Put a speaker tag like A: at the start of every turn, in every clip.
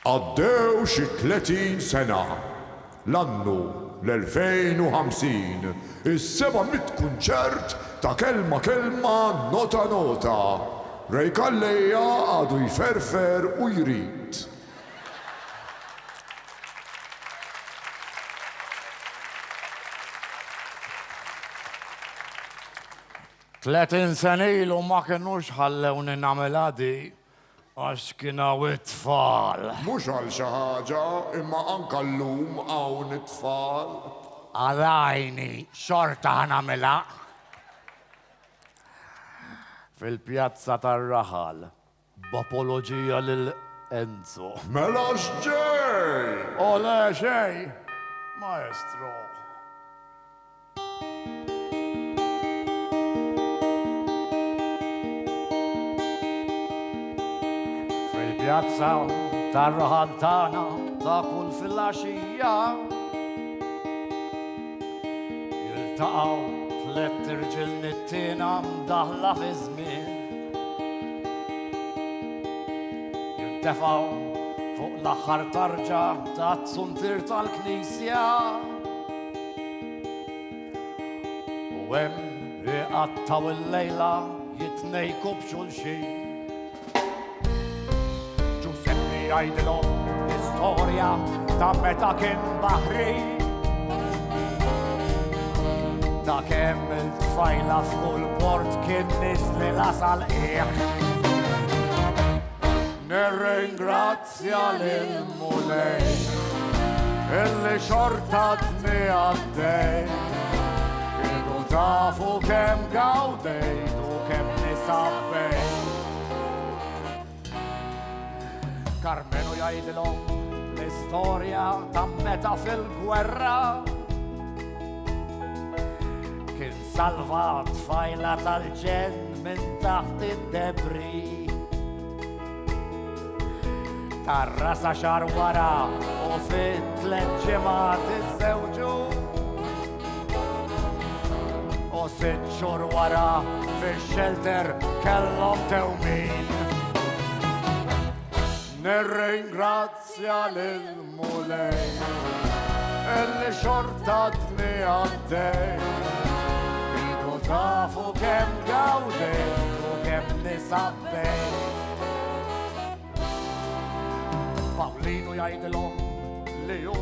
A: Għaddew xi 30 sena. L-annu l-2050. Is-700 kunċert ta' kelma nota nota. Rej Kalleja għadu jferfer u jrid.
B: Tletin senilu ma kienux ħallewni namela di għax kienaw it-tfal.
A: Mux għal xi ħaġa, imma anka llum hawn it-tfal.
B: Għalajni, xorta ħanamela. Fil-pjazza tar-raħal, b'apoloġija lil Enzo.
A: Mela x'ġej?
B: Ole xej, maestro. Fil-pjazza tar-raħal tagħna ta' kull fil-għaxija jiltaqgħu tlet irġiel nittiena mdaħla fi żmien. Jiltefgħu fuq l-aħħar tarġa ta' tsuntir tal-Knisja. U hemm iqattaw il-lejla jitnejku b'xulxin. Giuseppe jgħidilhom l-istorja ta' meta kien baħri. Ta' kemm il-tfajla f'kull port kien nisli lasal qiegħ. Nirringrazzja lil Mulej illi xortatni għaddej. Kieku tafu kemm gawdejt u kemm nisabbejt. Carmenu jgħidilhom l-istorja ta' meta fil-gwerra kien salvat tfajla tal-ġen minn taħt id-debri. Tarrasa xar wara u fit-tlet ġimgħat iżżewġu. U 6 xhur wara fix-shelter kellhom tewmin. Nirringrazzja lil Mulej illi xortatni għaddej. Kieku tafu kemm gawdejt u kemm nisabbejt. Pawlinu jgħidilhom li hu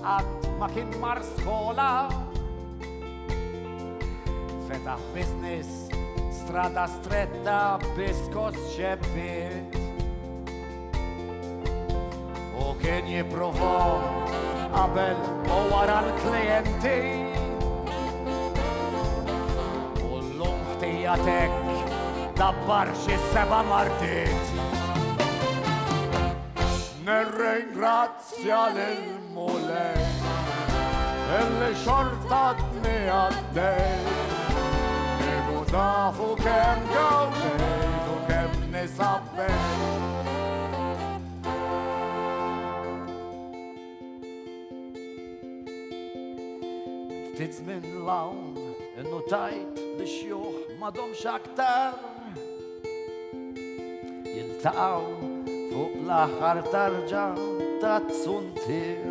B: qatt ma kien mar skola. Fetaħ business strada stretta biskos xebbiet. U kien jipprovhom qabel u wara l-klijenti. U llum ħtijatek dabbar xi 7 martiet. Nirringrazzja lil Mulej illi xortatni għaddej. Kieku tafu kemm gawdejt u kemm nisabbejt. Ftit żmien l-hawn innotajt li xjuħ m'għadhomx aktar jiltaqgħu fuq l-aħħar tarġa ta' tsuntir.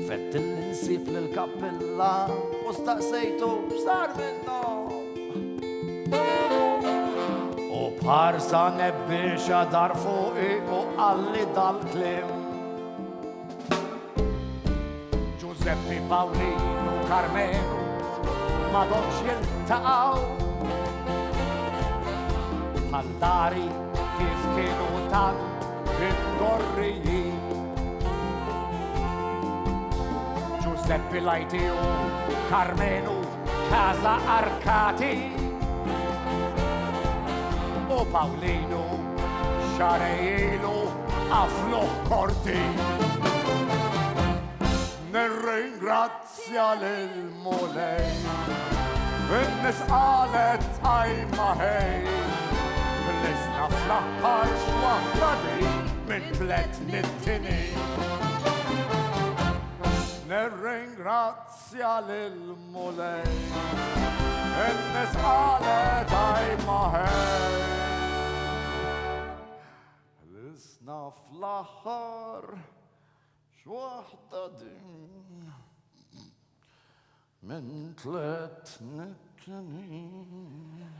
B: Fett il-insib lil-kappilla u staqsejtu x'sar minnhom. U bħarsa nebbiexa dar fuqi u qalli dal-kliem. Giuseppe, Paolino, Carmenu m'għadhomx jiltaqgħu. Bħal-dari kif kienu tant id-gorrijin. Giuseppe Lajtiju, Carmenu, Casa Arkati. U Paolino xarejlu għafluħ korti. Nirringrazzja lil Mulej in-nies qalet ajma ħej. L-isna fl-aħħar x'waħda di minn 3 nittini. Nirringrazzja lil Mulej in-nies qalet ajma ħej.
C: عرسنا في الآخر شوحدة دين من 3 نتنين.